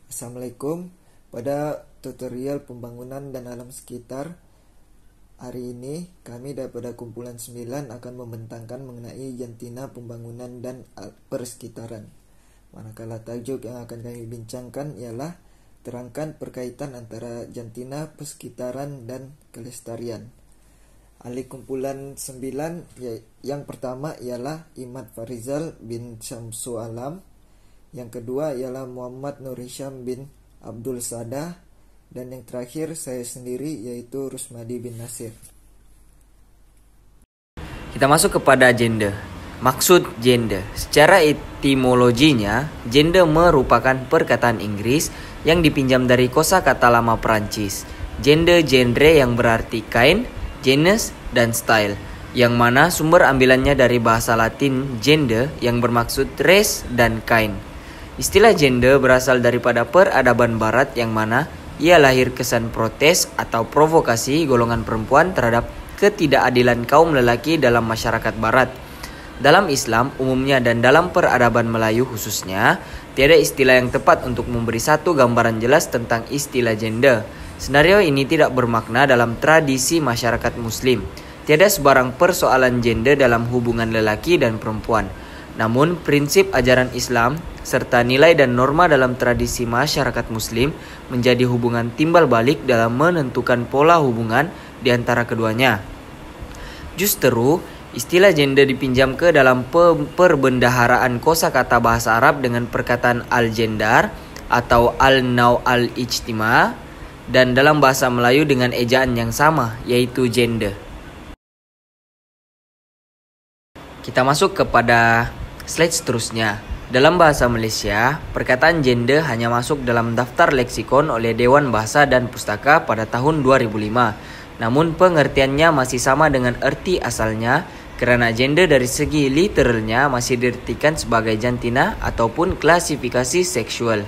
Assalamualaikum. Pada tutorial pembangunan dan alam sekitar hari ini kami daripada kumpulan 9 akan membentangkan mengenai jantina pembangunan dan persekitaran. Manakala tajuk yang akan kami bincangkan ialah terangkan perkaitan antara jantina, persekitaran dan kelestarian. Ahli kumpulan 9 yang pertama ialah Imad Farizal bin Syamsu Alam. Yang kedua ialah Muhammad Nur Hisham bin Abdul Sadah. Dan yang terakhir saya sendiri yaitu Rusmadi bin Nasir. Kita masuk kepada gender. Maksud gender. Secara etimologinya, gender merupakan perkataan Inggris yang dipinjam dari kosakata lama Perancis. Gender genre yang berarti kind, genus, dan style, yang mana sumber ambilannya dari bahasa Latin gender yang bermaksud race dan kind. Istilah gender berasal daripada peradaban barat yang mana ia lahir kesan protes atau provokasi golongan perempuan terhadap ketidakadilan kaum lelaki dalam masyarakat barat. Dalam Islam umumnya dan dalam peradaban Melayu khususnya, tiada istilah yang tepat untuk memberi satu gambaran jelas tentang istilah gender. Senario ini tidak bermakna dalam tradisi masyarakat muslim. Tiada sebarang persoalan gender dalam hubungan lelaki dan perempuan. Namun, prinsip ajaran Islam serta nilai dan norma dalam tradisi masyarakat muslim menjadi hubungan timbal balik dalam menentukan pola hubungan di antara keduanya. Justru, istilah gender dipinjam ke dalam perbendaharaan kosakata bahasa Arab dengan perkataan al-gendar atau al-naw al-ijtima, dan dalam bahasa Melayu dengan ejaan yang sama, yaitu gender. Kita masuk kepada slide seterusnya. Dalam bahasa Malaysia, perkataan gender hanya masuk dalam daftar leksikon oleh Dewan Bahasa dan Pustaka pada tahun 2005. Namun pengertiannya masih sama dengan erti asalnya kerana gender dari segi literalnya masih diartikan sebagai jantina ataupun klasifikasi seksual.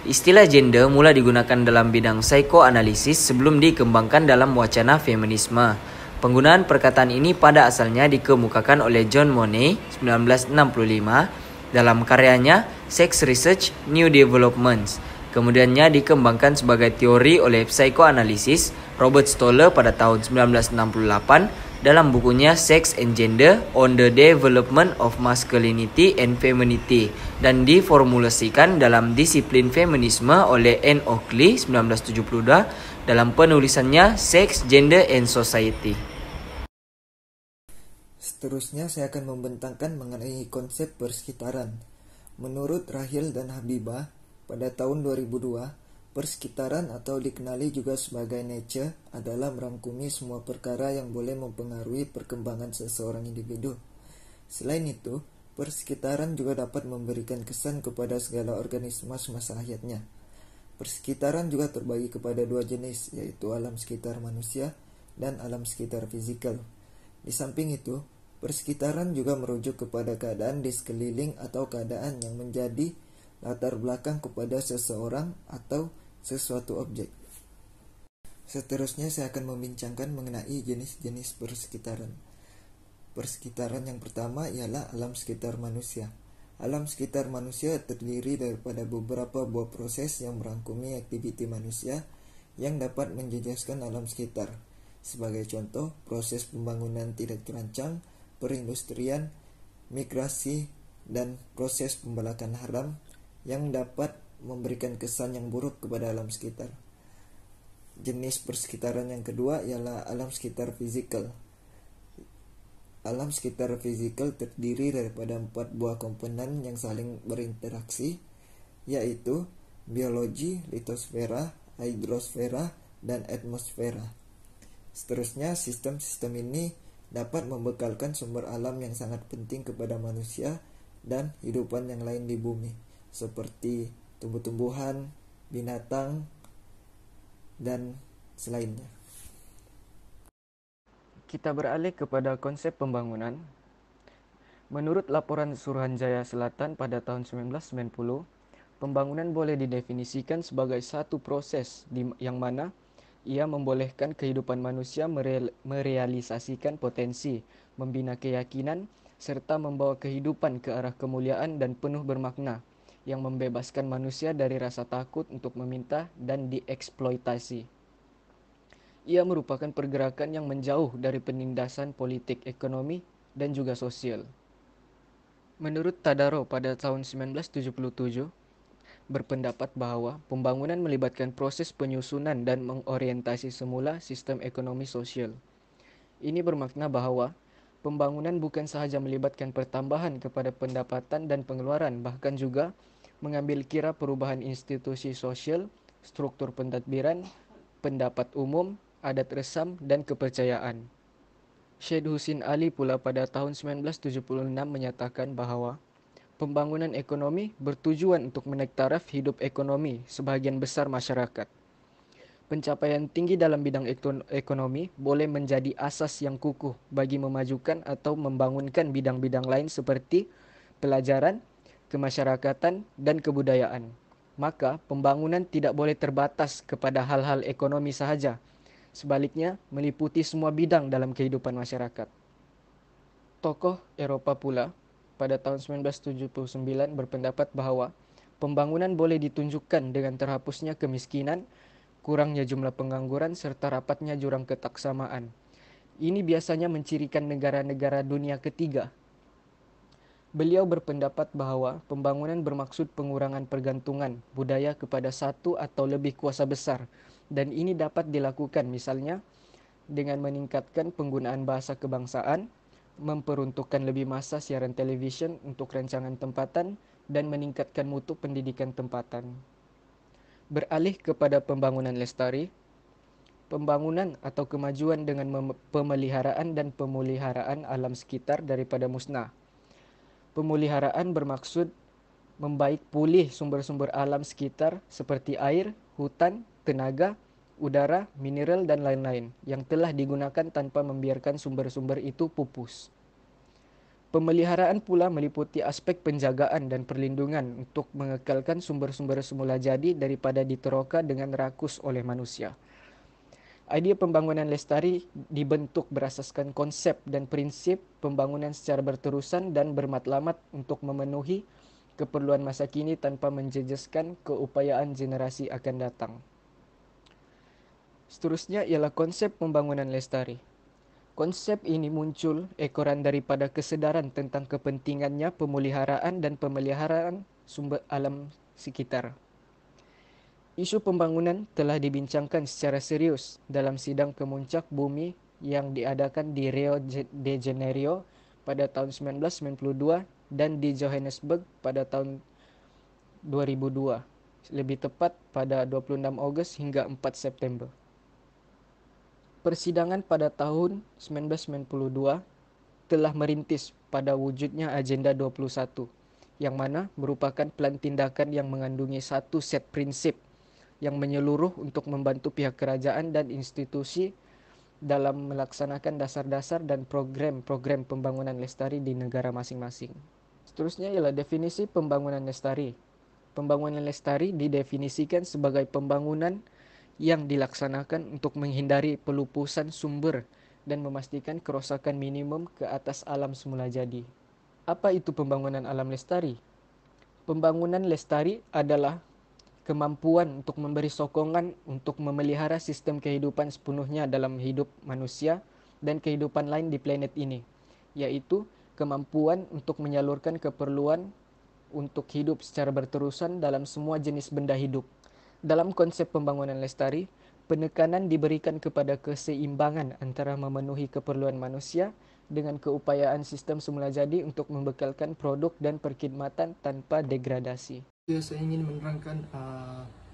Istilah gender mula digunakan dalam bidang psikoanalisis sebelum dikembangkan dalam wacana feminisme. Penggunaan perkataan ini pada asalnya dikemukakan oleh John Monnet 1965 dalam karyanya Sex Research New Developments. Kemudiannya dikembangkan sebagai teori oleh psikoanalisis Robert Stoller pada tahun 1968 dalam bukunya Sex and Gender on the Development of Masculinity and Femininity dan diformulasikan dalam disiplin feminisme oleh Anne Oakley 1972 dalam penulisannya Sex, Gender and Society. Seterusnya saya akan membentangkan mengenai konsep persekitaran. Menurut Rahil dan Habibah, pada tahun 2002, persekitaran atau dikenali juga sebagai nature adalah merangkumi semua perkara yang boleh mempengaruhi perkembangan seseorang individu. Selain itu, persekitaran juga dapat memberikan kesan kepada segala organisme semasa hayatnya. Persekitaran juga terbagi kepada dua jenis, yaitu alam sekitar manusia dan alam sekitar fizikal. Di samping itu, persekitaran juga merujuk kepada keadaan di sekeliling atau keadaan yang menjadi latar belakang kepada seseorang atau sesuatu objek. Seterusnya saya akan membincangkan mengenai jenis-jenis persekitaran. Persekitaran yang pertama ialah alam sekitar manusia. Alam sekitar manusia terdiri daripada beberapa buah proses yang merangkumi aktiviti manusia yang dapat menjejaskan alam sekitar. Sebagai contoh, proses pembangunan tidak terancang, perindustrian, migrasi, dan proses pembalakan haram yang dapat memberikan kesan yang buruk kepada alam sekitar. Jenis persekitaran yang kedua ialah alam sekitar fizikal. Alam sekitar fizikal terdiri daripada 4 buah komponen yang saling berinteraksi, yaitu biologi, litosfera, hidrosfera, dan atmosfera. Seterusnya, sistem-sistem ini dapat membekalkan sumber alam yang sangat penting kepada manusia dan hidupan yang lain di bumi, seperti tumbuh-tumbuhan, binatang, dan selainnya. Kita beralih kepada konsep pembangunan. Menurut laporan Suruhanjaya Selatan pada tahun 1990, pembangunan boleh didefinisikan sebagai satu proses yang mana ia membolehkan kehidupan manusia merealisasikan potensi, membina keyakinan, serta membawa kehidupan ke arah kemuliaan dan penuh bermakna. yang membebaskan manusia dari rasa takut untuk meminta dan dieksploitasi. Ia merupakan pergerakan yang menjauh dari penindasan politik, ekonomi, dan juga sosial. Menurut Tadaro pada tahun 1977, berpendapat bahawa pembangunan melibatkan proses penyusunan dan mengorientasi semula sistem ekonomi sosial. Ini bermakna bahawa pembangunan bukan sahaja melibatkan pertambahan kepada pendapatan dan pengeluaran, bahkan juga mengambil kira perubahan institusi sosial, struktur pentadbiran, pendapat umum, adat resam dan kepercayaan. Syed Husin Ali pula pada tahun 1976 menyatakan bahawa pembangunan ekonomi bertujuan untuk menaik taraf hidup ekonomi sebahagian besar masyarakat. Pencapaian tinggi dalam bidang ekonomi boleh menjadi asas yang kukuh bagi memajukan atau membangunkan bidang-bidang lain seperti pelajaran, kemasyarakatan, dan kebudayaan. Maka, pembangunan tidak boleh terbatas kepada hal-hal ekonomi sahaja. Sebaliknya, meliputi semua bidang dalam kehidupan masyarakat. Tokoh Eropah pula pada tahun 1979 berpendapat bahawa pembangunan boleh ditunjukkan dengan terhapusnya kemiskinan, kurangnya jumlah pengangguran serta rapatnya jurang ketaksamaan. Ini biasanya mencirikan negara-negara dunia ketiga. Beliau berpendapat bahawa pembangunan bermaksud pengurangan pergantungan budaya kepada satu atau lebih kuasa besar, dan ini dapat dilakukan misalnya dengan meningkatkan penggunaan bahasa kebangsaan, memperuntukkan lebih masa siaran televisyen untuk rancangan tempatan, dan meningkatkan mutu pendidikan tempatan. Beralih kepada pembangunan lestari, pembangunan atau kemajuan dengan pemeliharaan dan pemuliharaan alam sekitar daripada musnah. Pemeliharaan bermaksud membaik pulih sumber-sumber alam sekitar seperti air, hutan, tenaga, udara, mineral dan lain-lain yang telah digunakan tanpa membiarkan sumber-sumber itu pupus. Pemeliharaan pula meliputi aspek penjagaan dan perlindungan untuk mengekalkan sumber-sumber semula jadi daripada diteroka dengan rakus oleh manusia. Idea pembangunan lestari dibentuk berasaskan konsep dan prinsip pembangunan secara berterusan dan bermatlamat untuk memenuhi keperluan masa kini tanpa menjejaskan keupayaan generasi akan datang. Seterusnya ialah konsep pembangunan lestari. Konsep ini muncul ekoran daripada kesedaran tentang kepentingannya pemeliharaan dan pemeliharaan sumber alam sekitar. Isu pembangunan telah dibincangkan secara serius dalam sidang kemuncak bumi yang diadakan di Rio de Janeiro pada tahun 1992 dan di Johannesburg pada tahun 2002, lebih tepat pada 26 Ogos hingga 4 September. Persidangan pada tahun 1992 telah merintis pada wujudnya Agenda 21, yang mana merupakan plan tindakan yang mengandungi satu set prinsip yang menyeluruh untuk membantu pihak kerajaan dan institusi dalam melaksanakan dasar-dasar dan program-program pembangunan lestari di negara masing-masing. Seterusnya ialah definisi pembangunan lestari. Pembangunan lestari didefinisikan sebagai pembangunan yang dilaksanakan untuk menghindari pelupusan sumber dan memastikan kerosakan minimum ke atas alam semula jadi. Apa itu pembangunan alam lestari? Pembangunan lestari adalah kemampuan untuk memberi sokongan untuk memelihara sistem kehidupan sepenuhnya dalam hidup manusia dan kehidupan lain di planet ini, iaitu kemampuan untuk menyalurkan keperluan untuk hidup secara berterusan dalam semua jenis benda hidup. Dalam konsep pembangunan lestari, penekanan diberikan kepada keseimbangan antara memenuhi keperluan manusia dengan keupayaan sistem semula jadi untuk membekalkan produk dan perkhidmatan tanpa degradasi. Saya ingin menerangkan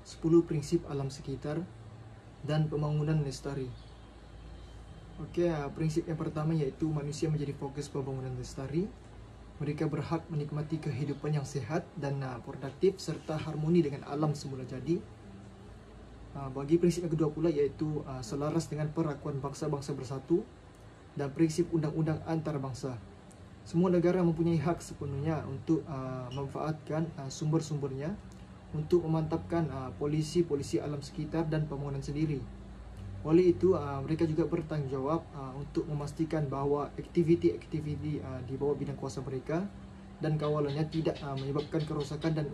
10 prinsip alam sekitar dan pembangunan lestari. Prinsip yang pertama iaitu manusia menjadi fokus pembangunan lestari. Mereka berhak menikmati kehidupan yang sehat dan produktif serta harmoni dengan alam semula jadi. Bagi prinsip yang kedua pula iaitu selaras dengan perakuan bangsa-bangsa bersatu dan prinsip undang-undang antarabangsa. Semua negara mempunyai hak sepenuhnya untuk memanfaatkan sumber-sumbernya untuk memantapkan polisi alam sekitar dan pembangunan sendiri. Oleh itu, mereka juga bertanggungjawab untuk memastikan bahawa aktiviti-aktiviti di bawah bidang kuasa mereka dan kawalannya tidak menyebabkan kerusakan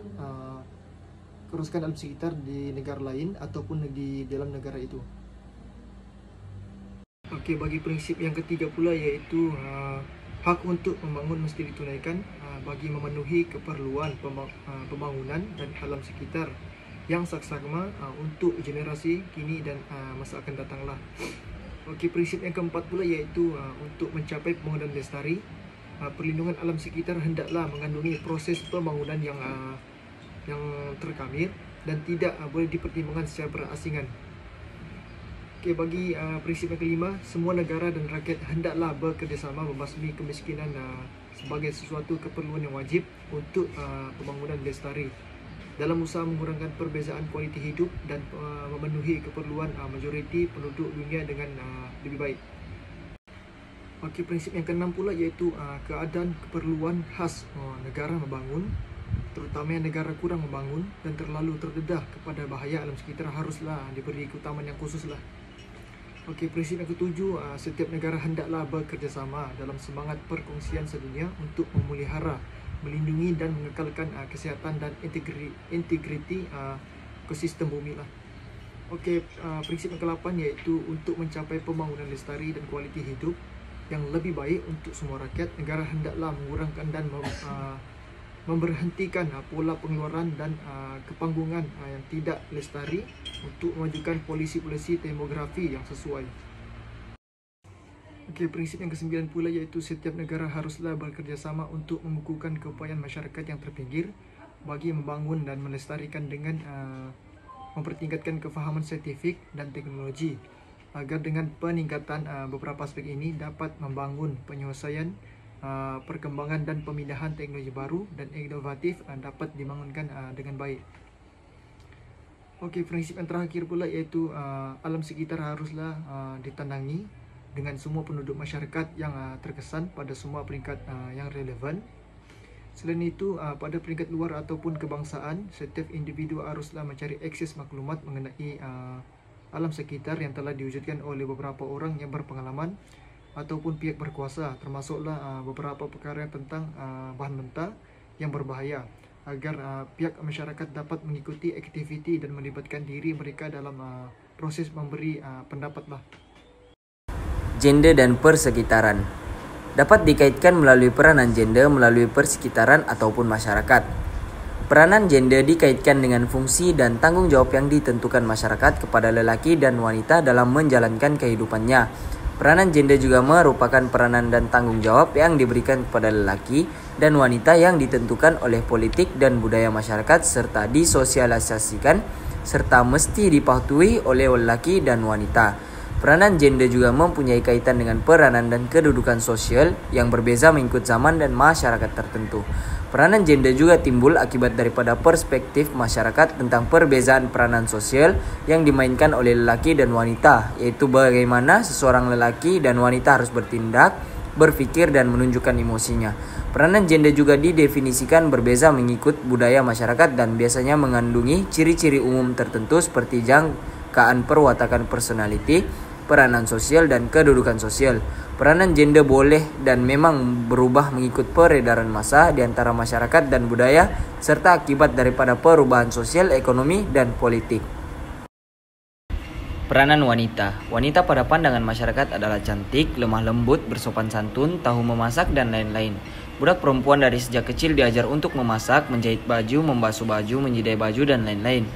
alam sekitar di negara lain ataupun di dalam negara itu. Okey, bagi prinsip yang ketiga pula iaitu hak untuk membangun mesti ditunaikan bagi memenuhi keperluan pembangunan dan alam sekitar yang saksama untuk generasi kini dan masa akan datanglah. Okey, prinsip yang keempat pula iaitu untuk mencapai pembangunan lestari, perlindungan alam sekitar hendaklah mengandungi proses pembangunan yang terkamir dan tidak boleh dipertimbangkan secara berasingan. Okey, bagi prinsip yang kelima, semua negara dan rakyat hendaklah bekerjasama membasmi kemiskinan sebagai sesuatu keperluan yang wajib untuk pembangunan lestari dalam usaha mengurangkan perbezaan kualiti hidup dan memenuhi keperluan majoriti penduduk dunia dengan lebih baik. Okey, prinsip yang keenam pula iaitu keadaan keperluan khas negara membangun, terutama yang negara kurang membangun dan terlalu terdedah kepada bahaya alam sekitar haruslah diberi keutamaan yang khususlah. Okey, prinsip yang ketujuh, setiap negara hendaklah bekerjasama dalam semangat perkongsian sedunia untuk memelihara, melindungi dan mengekalkan kesihatan dan integriti ekosistem bumi lah. Okey, prinsip yang ke-8 iaitu untuk mencapai pembangunan lestari dan kualiti hidup yang lebih baik untuk semua rakyat, negara hendaklah mengurangkan dan memberhentikan pola pengeluaran dan kepanggungan yang tidak lestari untuk memajukan polisi-polisi demografi yang sesuai. Okey, prinsip yang ke-9 pula iaitu setiap negara haruslah bekerjasama untuk mengukuhkan keupayaan masyarakat yang terpinggir bagi membangun dan melestarikan dengan mempertingkatkan kefahaman saintifik dan teknologi agar dengan peningkatan beberapa aspek ini dapat membangun penyelesaian perkembangan dan pemindahan teknologi baru dan inovatif dapat dibangunkan dengan baik. Okey, prinsip yang terakhir pula iaitu alam sekitar haruslah ditandangi dengan semua penduduk masyarakat yang terkesan pada semua peringkat yang relevan. Selain itu, pada peringkat luar ataupun kebangsaan, setiap individu haruslah mencari akses maklumat mengenai alam sekitar yang telah diwujudkan oleh beberapa orang yang berpengalaman ataupun pihak berkuasa, termasuklah beberapa perkara tentang bahan mentah yang berbahaya agar pihak masyarakat dapat mengikuti aktiviti dan melibatkan diri mereka dalam proses memberi pendapatlah. Gender dan persekitaran dapat dikaitkan melalui peranan gender melalui persekitaran ataupun masyarakat. Peranan gender dikaitkan dengan fungsi dan tanggung jawab yang ditentukan masyarakat kepada lelaki dan wanita dalam menjalankan kehidupannya. Peranan gender juga merupakan peranan dan tanggung jawab yang diberikan kepada lelaki dan wanita yang ditentukan oleh politik dan budaya masyarakat serta disosialisasikan serta mesti dipatuhi oleh lelaki dan wanita. Peranan gender juga mempunyai kaitan dengan peranan dan kedudukan sosial yang berbeza mengikut zaman dan masyarakat tertentu. Peranan gender juga timbul akibat daripada perspektif masyarakat tentang perbezaan peranan sosial yang dimainkan oleh lelaki dan wanita, yaitu bagaimana seseorang lelaki dan wanita harus bertindak, berfikir dan menunjukkan emosinya. Peranan gender juga didefinisikan berbeza mengikut budaya masyarakat dan biasanya mengandungi ciri-ciri umum tertentu seperti jangkaan perwatakan personality, peranan sosial dan kedudukan sosial. Peranan gender boleh dan memang berubah mengikut peredaran massa di antara masyarakat dan budaya serta akibat daripada perubahan sosial, ekonomi dan politik. Peranan wanita. Wanita pada pandangan masyarakat adalah cantik, lemah lembut, bersopan santun, tahu memasak dan lain-lain. Budak perempuan dari sejak kecil diajar untuk memasak, menjahit baju, membasuh baju, menyidai baju dan lain-lain.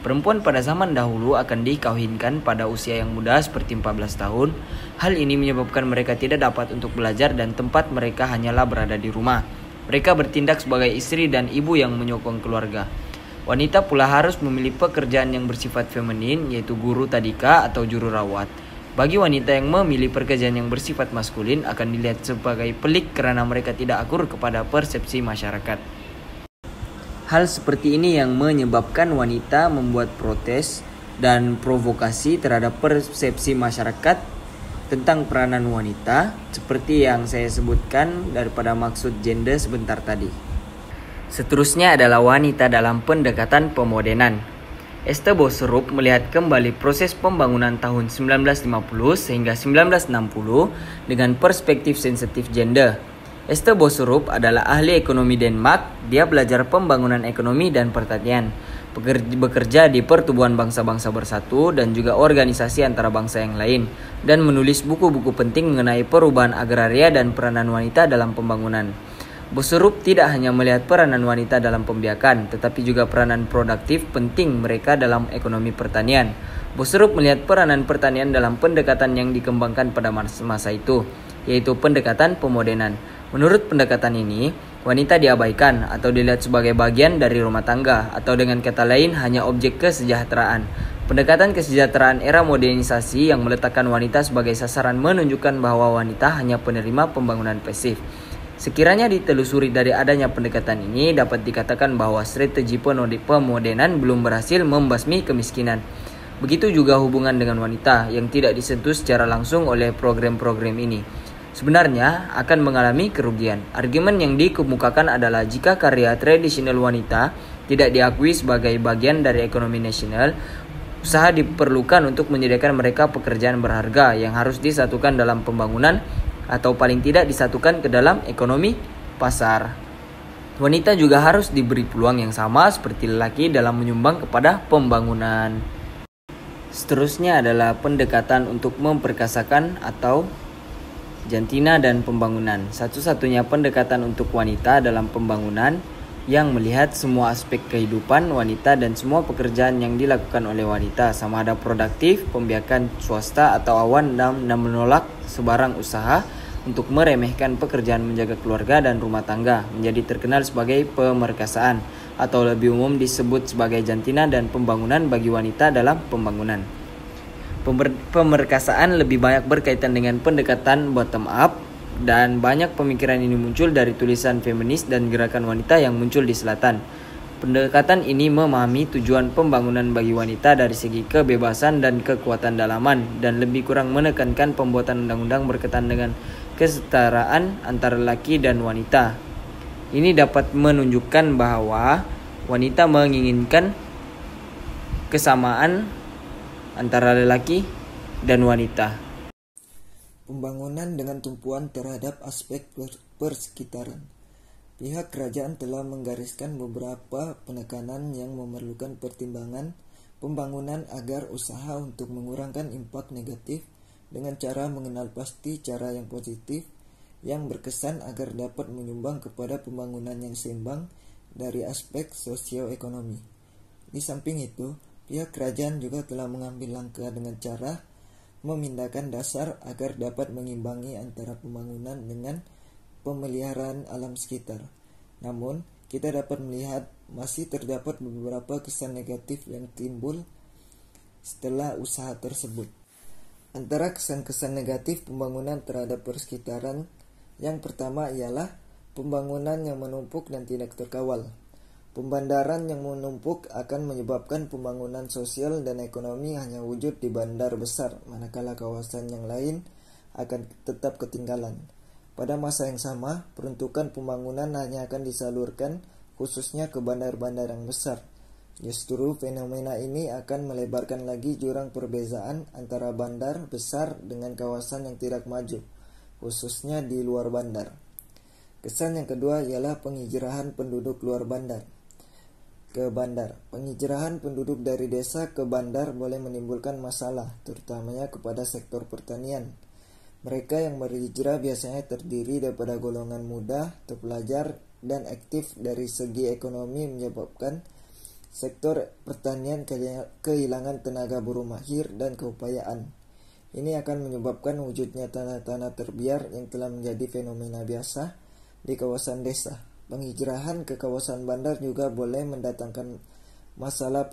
Perempuan pada zaman dahulu akan dikawinkan pada usia yang muda seperti 14 tahun. Hal ini menyebabkan mereka tidak dapat untuk belajar dan tempat mereka hanyalah berada di rumah. Mereka bertindak sebagai istri dan ibu yang menyokong keluarga. Wanita pula harus memilih pekerjaan yang bersifat feminin, yaitu guru tadika atau juru rawat. Bagi wanita yang memilih pekerjaan yang bersifat maskulin akan dilihat sebagai pelik kerana mereka tidak akur kepada persepsi masyarakat. Hal seperti ini yang menyebabkan wanita membuat protes dan provokasi terhadap persepsi masyarakat tentang peranan wanita seperti yang saya sebutkan daripada maksud gender sebentar tadi. Seterusnya adalah wanita dalam pendekatan pemodernan. Esther Boserup melihat kembali proses pembangunan tahun 1950 sehingga 1960 dengan perspektif sensitif gender. Esther Boserup adalah ahli ekonomi Denmark. Dia belajar pembangunan ekonomi dan pertanian, bekerja di Pertubuhan Bangsa-Bangsa Bersatu dan juga organisasi antara bangsa yang lain, dan menulis buku-buku penting mengenai perubahan agraria dan peranan wanita dalam pembangunan. Boserup tidak hanya melihat peranan wanita dalam pembiakan, tetapi juga peranan produktif penting mereka dalam ekonomi pertanian. Boserup melihat peranan pertanian dalam pendekatan yang dikembangkan pada masa itu, yaitu pendekatan pemodernan. Menurut pendekatan ini, wanita diabaikan atau dilihat sebagai bagian dari rumah tangga, atau dengan kata lain hanya objek kesejahteraan. Pendekatan kesejahteraan era modernisasi yang meletakkan wanita sebagai sasaran menunjukkan bahwa wanita hanya penerima pembangunan pasif. Sekiranya ditelusuri dari adanya pendekatan ini, dapat dikatakan bahwa strategi pemodernan belum berhasil membasmi kemiskinan. Begitu juga hubungan dengan wanita yang tidak disentuh secara langsung oleh program-program ini. Sebenarnya akan mengalami kerugian. Argumen yang dikemukakan adalah jika karya tradisional wanita tidak diakui sebagai bagian dari ekonomi nasional, usaha diperlukan untuk menyediakan mereka pekerjaan berharga yang harus disatukan dalam pembangunan atau paling tidak disatukan ke dalam ekonomi pasar. Wanita juga harus diberi peluang yang sama seperti lelaki dalam menyumbang kepada pembangunan. Seterusnya adalah pendekatan untuk memperkasakan atau jantina dan pembangunan. Satu-satunya pendekatan untuk wanita dalam pembangunan yang melihat semua aspek kehidupan wanita dan semua pekerjaan yang dilakukan oleh wanita, sama ada produktif, pembiakan swasta atau awan, dan menolak sebarang usaha untuk meremehkan pekerjaan menjaga keluarga dan rumah tangga, menjadi terkenal sebagai pemerkasaan atau lebih umum disebut sebagai jantina dan pembangunan bagi wanita dalam pembangunan. Pemerkasaan lebih banyak berkaitan dengan pendekatan bottom up, dan banyak pemikiran ini muncul dari tulisan feminis dan gerakan wanita yang muncul di selatan. Pendekatan ini memahami tujuan pembangunan bagi wanita dari segi kebebasan dan kekuatan dalaman, dan lebih kurang menekankan pembuatan undang-undang berkaitan dengan kesetaraan antara laki dan wanita. Ini dapat menunjukkan bahwa wanita menginginkan kesamaan antara lelaki dan wanita. Pembangunan dengan tumpuan terhadap aspek persekitaran. Pihak kerajaan telah menggariskan beberapa penekanan yang memerlukan pertimbangan pembangunan agar usaha untuk mengurangkan impak negatif dengan cara mengenal pasti cara yang positif yang berkesan agar dapat menyumbang kepada pembangunan yang seimbang dari aspek sosioekonomi. Di samping itu, pihak kerajaan juga telah mengambil langkah dengan cara memindahkan dasar agar dapat mengimbangi antara pembangunan dengan pemeliharaan alam sekitar. Namun, kita dapat melihat masih terdapat beberapa kesan negatif yang timbul setelah usaha tersebut. Antara kesan-kesan negatif pembangunan terhadap persekitaran, yang pertama ialah pembangunan yang menumpuk dan tidak terkawal. Pembandaran yang menumpuk akan menyebabkan pembangunan sosial dan ekonomi hanya wujud di bandar besar, manakala kawasan yang lain akan tetap ketinggalan. Pada masa yang sama, peruntukan pembangunan hanya akan disalurkan khususnya ke bandar-bandar yang besar. Justru fenomena ini akan melebarkan lagi jurang perbezaan antara bandar besar dengan kawasan yang tidak maju, khususnya di luar bandar. Kesan yang kedua ialah penghijrahan penduduk luar bandar ke bandar. Penghijrahan penduduk dari desa ke bandar boleh menimbulkan masalah, terutamanya kepada sektor pertanian. Mereka yang berhijrah biasanya terdiri daripada golongan muda, terpelajar, dan aktif dari segi ekonomi, menyebabkan sektor pertanian kehilangan tenaga buruh mahir dan keupayaan. Ini akan menyebabkan wujudnya tanah-tanah terbiar yang telah menjadi fenomena biasa di kawasan desa. Penghijrahan ke kawasan bandar juga boleh mendatangkan masalah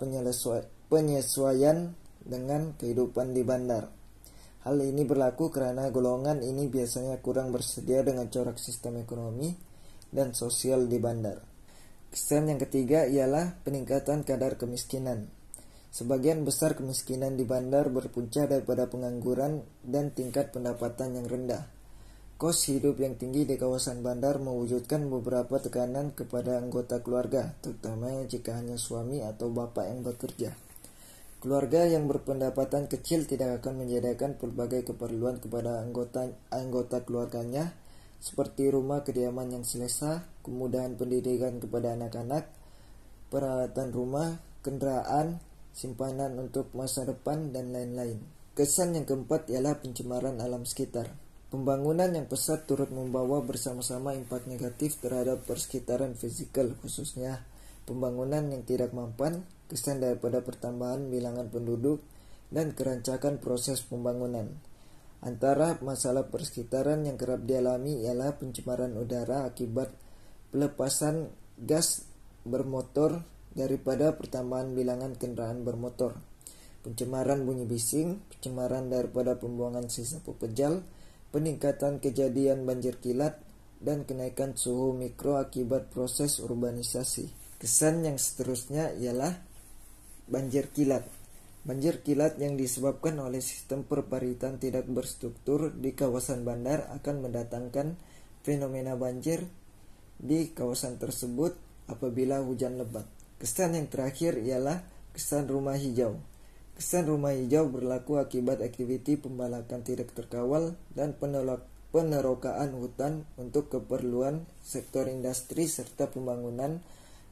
penyesuaian dengan kehidupan di bandar. Hal ini berlaku karena golongan ini biasanya kurang bersedia dengan corak sistem ekonomi dan sosial di bandar. Kesan yang ketiga ialah peningkatan kadar kemiskinan. Sebagian besar kemiskinan di bandar berpunca daripada pengangguran dan tingkat pendapatan yang rendah. Kos hidup yang tinggi di kawasan bandar mewujudkan beberapa tekanan kepada anggota keluarga, terutama jika hanya suami atau bapak yang bekerja. Keluarga yang berpendapatan kecil tidak akan menyediakan berbagai keperluan kepada anggota keluarganya seperti rumah kediaman yang selesa, kemudahan pendidikan kepada anak-anak, peralatan rumah, kendaraan, simpanan untuk masa depan, dan lain-lain. Kesan yang keempat ialah pencemaran alam sekitar. Pembangunan yang pesat turut membawa bersama-sama impak negatif terhadap persekitaran fisikal, khususnya pembangunan yang tidak mampan, kesan daripada pertambahan bilangan penduduk, dan kerancakan proses pembangunan. Antara masalah persekitaran yang kerap dialami ialah pencemaran udara akibat pelepasan gas bermotor daripada pertambahan bilangan kendaraan bermotor, pencemaran bunyi bising, pencemaran daripada pembuangan sisa pepejal, peningkatan kejadian banjir kilat, dan kenaikan suhu mikro akibat proses urbanisasi. Kesan yang seterusnya ialah banjir kilat. Banjir kilat yang disebabkan oleh sistem perparitan tidak berstruktur di kawasan bandar akan mendatangkan fenomena banjir di kawasan tersebut apabila hujan lebat. Kesan yang terakhir ialah kesan rumah hijau. Kesan rumah hijau berlaku akibat aktiviti pembalakan tidak terkawal dan penerokaan hutan untuk keperluan sektor industri serta pembangunan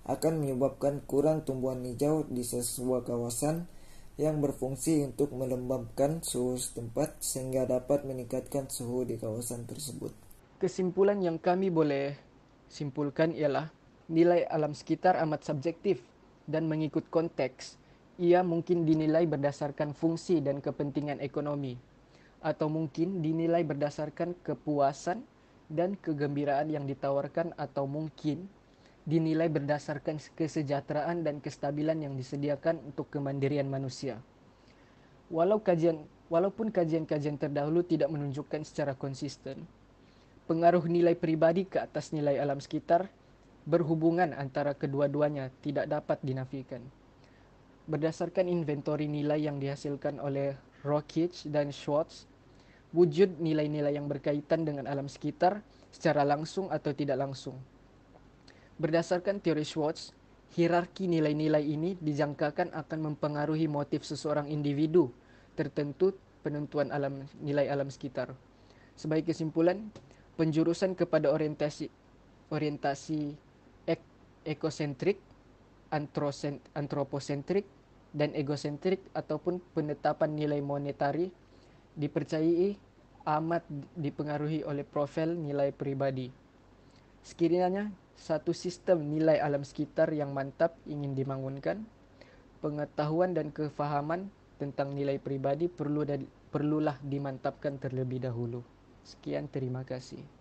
akan menyebabkan kurang tumbuhan hijau di sebuah kawasan yang berfungsi untuk melembabkan suhu setempat sehingga dapat meningkatkan suhu di kawasan tersebut. Kesimpulan yang kami boleh simpulkan ialah nilai alam sekitar amat subjektif dan mengikut konteks. Ia mungkin dinilai berdasarkan fungsi dan kepentingan ekonomi, atau mungkin dinilai berdasarkan kepuasan dan kegembiraan yang ditawarkan, atau mungkin dinilai berdasarkan kesejahteraan dan kestabilan yang disediakan untuk kemandirian manusia. Walaupun kajian-kajian terdahulu tidak menunjukkan secara konsisten, pengaruh nilai pribadi ke atas nilai alam sekitar berhubungan antara kedua-duanya tidak dapat dinafikan. Berdasarkan inventori nilai yang dihasilkan oleh Rockich dan Schwartz, wujud nilai-nilai yang berkaitan dengan alam sekitar secara langsung atau tidak langsung. Berdasarkan teori Schwartz, hierarki nilai-nilai ini dijangkakan akan mempengaruhi motif seseorang individu tertentu penentuan nilai alam sekitar. Sebagai kesimpulan, penjurusan kepada orientasi ekosentrik, antroposentrik, dan egosentrik ataupun penetapan nilai monetari dipercayai amat dipengaruhi oleh profil nilai pribadi. Sekiranya satu sistem nilai alam sekitar yang mantap ingin dibangunkan, pengetahuan dan kefahaman tentang nilai pribadi perlulah dimantapkan terlebih dahulu. Sekian, terima kasih.